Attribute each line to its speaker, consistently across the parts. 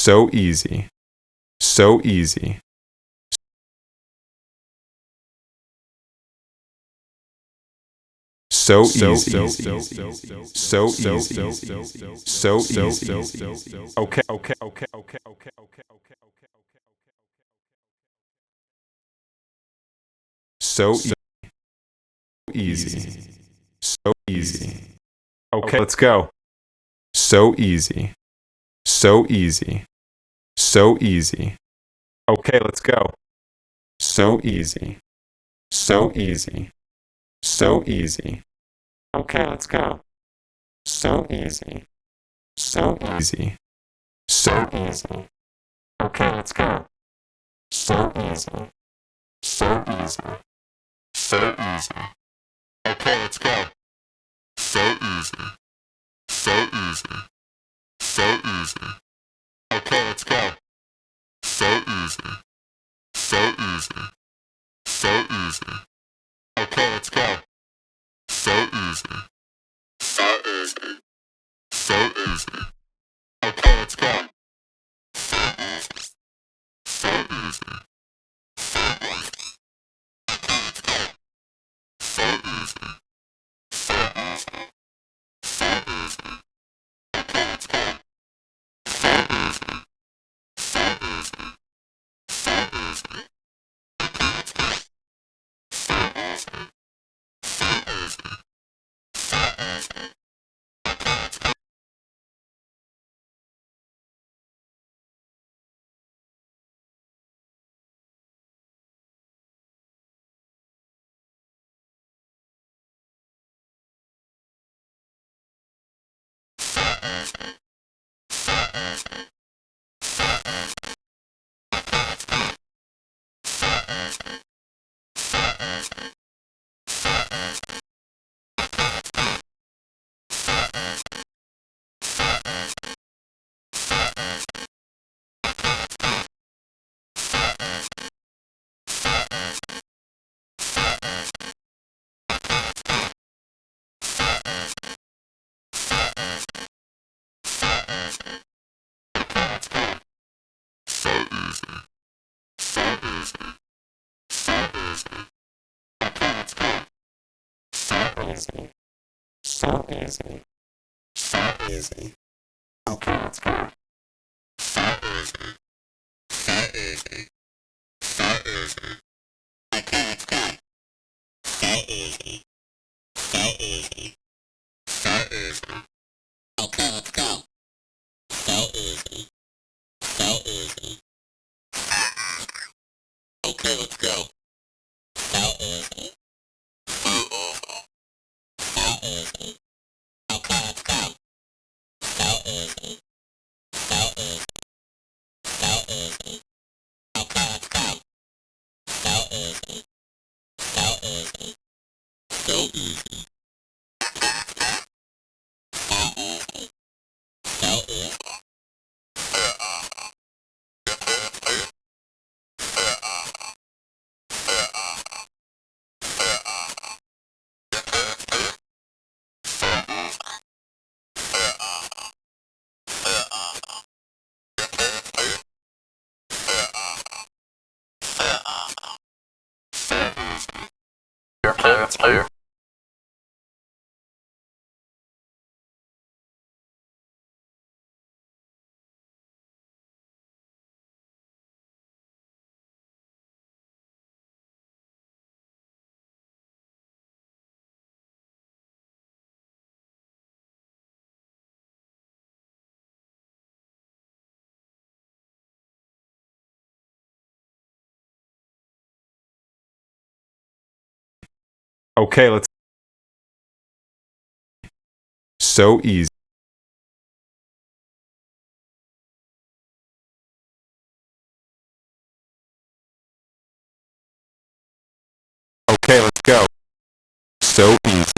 Speaker 1: So easy. So easy. So easy. So easy. So easy. Okay. So easy. So easy. Okay, let's go. So easy. So easy. So easy. Okay, let's go. So easy. So easy. So easy. Okay, let's go. So easy. So easy. So easy. Okay, let's go. So easy. So easy. So easy. Okay, let's go. So easy. So easy. So easy. Okay, let's go. So easy. So easy. So easy. Okay, let's go. So easy. So easy. So easy. Okay, let's go. So easy. So easy. So easy. So easy. So easy. So easy. Okay, let's go. So easy. So easy. So easy. Okay, let's go. So easy. So easy. So easy. Okay, let's go. So easy. So easy. So easy. Okay, let's go. So easy. So easy. So easy. Okay, let's go. So easy. So easy. So easy. Okay, let's go. So easy. So easy. So easy. Okay, let's go. So easy. So easy. Okay, let's go. So easy. So easy. So easy. Okay, let's go. So easy. So easy. So easy. Okay, let's go. So easy. So easy. So easy. So easy. So easy. Okay, that's clear. Okay, let's. So easy. Okay, let's go. So easy.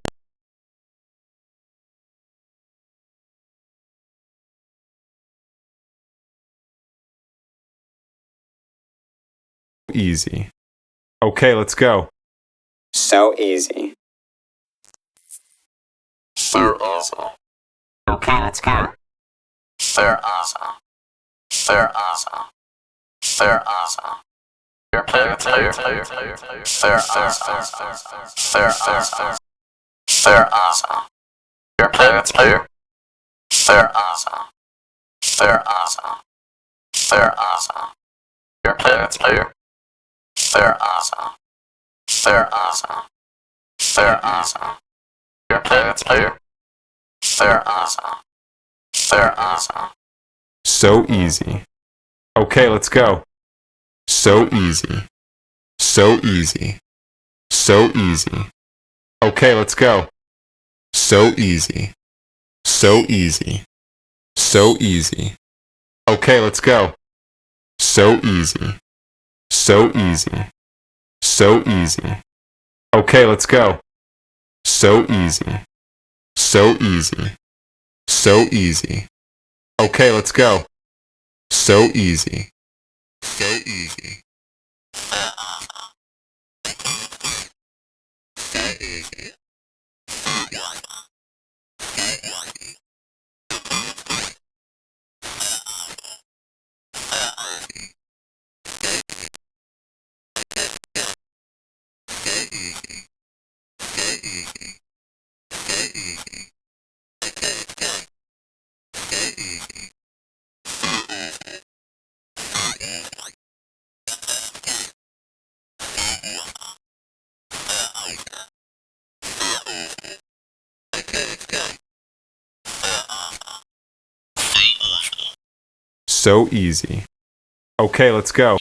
Speaker 1: Easy. Okay, let's go.
Speaker 2: So easy.
Speaker 3: So easy. Okay, let's go. So easy. So There are. There are. Your player. There are. There are. There are. Your player. There are. There are. There are. Your player. There are. There are. There are. Your player. There are. There are.
Speaker 1: So easy. Okay, let's go. So easy. So easy. So easy. Okay, let's go. So easy. So easy. So easy. Okay, let's go. So easy. So easy. So easy. Okay, let's go. So easy. So easy. So easy. Okay, let's go. So easy. So easy. So easy. Okay, let's go.